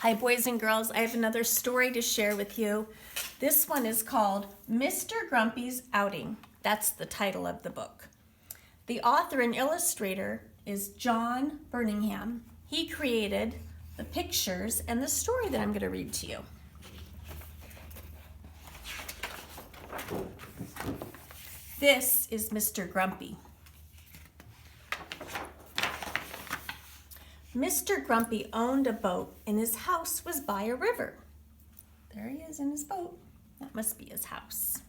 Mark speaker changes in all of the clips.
Speaker 1: Hi boys and girls, I have another story to share with you. This one is called Mr. Grumpy's Outing. That's the title of the book. The author and illustrator is John Birmingham. He created the pictures and the story that I'm going to read to you. This is Mr. Grumpy. Mr. Grumpy owned a boat and his house was by a river. There he is in his boat. That must be his house.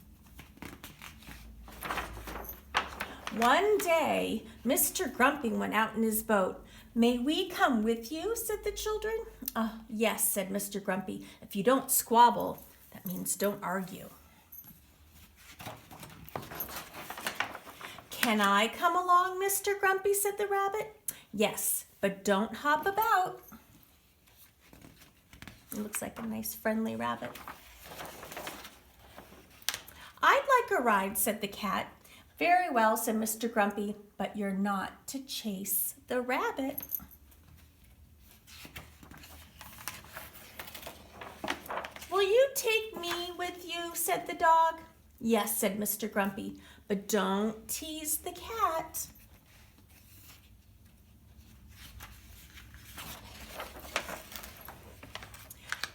Speaker 1: One day, Mr. Grumpy went out in his boat. "May we come with you?" said the children. Yes, said Mr. Grumpy. "If you don't squabble, that means don't argue." "Can I come along, Mr. Grumpy?" said the rabbit. "Yes, but don't hop about." It looks like a nice friendly rabbit. "I'd like a ride," said the cat. "Very well," said Mr. Grumpy, "but you're not to chase the rabbit." "Will you take me with you?" said the dog. "Yes," said Mr. Grumpy, "but don't tease the cat."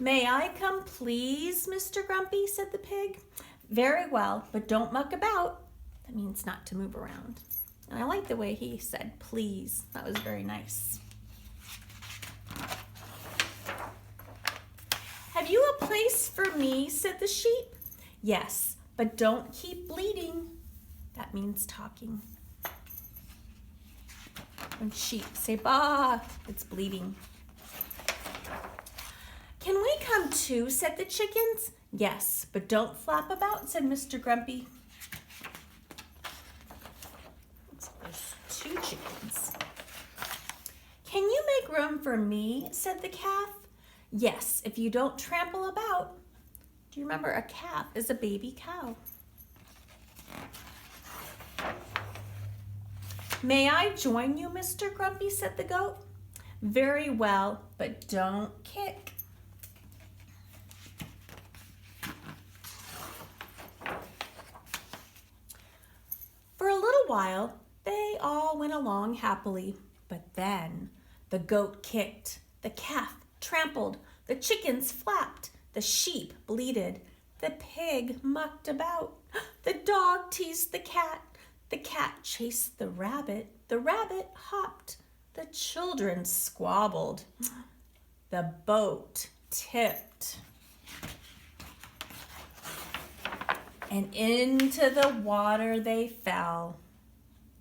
Speaker 1: "May I come, please, Mr. Grumpy?" said the pig. "Very well, but don't muck about." That means not to move around. And I like the way he said please. That was very nice. "Have you a place for me?" said the sheep. "Yes, but don't keep bleating." That means talking. When sheep say baa, it's bleating. "Can we come too?" said the chickens. "Yes, but don't flap about," said Mr. Grumpy. There's two chickens. "Can you make room for me?" said the calf. "Yes, if you don't trample about." Do you remember a calf is a baby cow? "May I join you, Mr. Grumpy?" said the goat. "Very well, but don't kick." For a little while, they all went along happily, but then the goat kicked, the calf trampled, the chickens flapped, the sheep bleated, the pig mucked about, the dog teased the cat chased the rabbit hopped, the children squabbled, the boat tipped, and into the water they fell.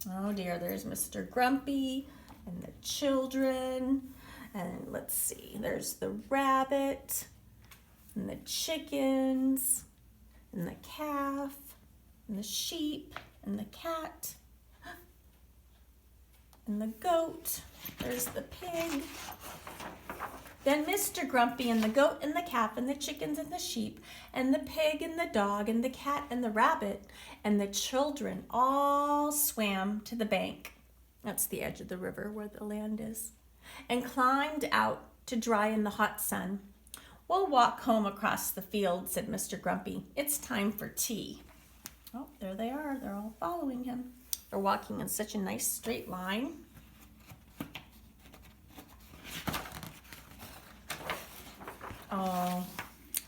Speaker 1: Oh dear, there's Mr. Grumpy and the children. And let's see, there's the rabbit and the chickens and the calf and the sheep and the cat and the goat. There's the pig. Then Mr. Grumpy and the goat and the calf and the chickens and the sheep and the pig and the dog and the cat and the rabbit and the children all swam to the bank. That's the edge of the river where the land is. And climbed out to dry in the hot sun. "We'll walk home across the field," said Mr. Grumpy. "It's time for tea." Oh, there they are. They're all following him. They're walking in such a nice straight line. Oh,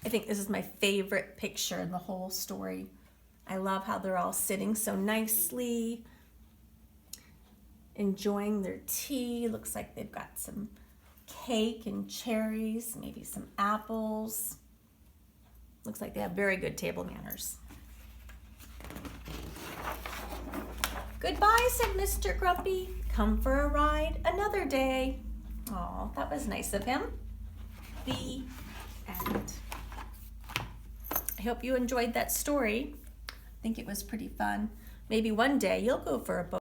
Speaker 1: I think this is my favorite picture in the whole story. I love how they're all sitting so nicely, enjoying their tea. Looks like they've got some cake and cherries, maybe some apples. Looks like they have very good table manners. "Goodbye," said Mr. Grumpy. "Come for a ride another day." Oh, that was nice of him. The end. I hope you enjoyed that story. I think it was pretty fun. Maybe one day you'll go for a boat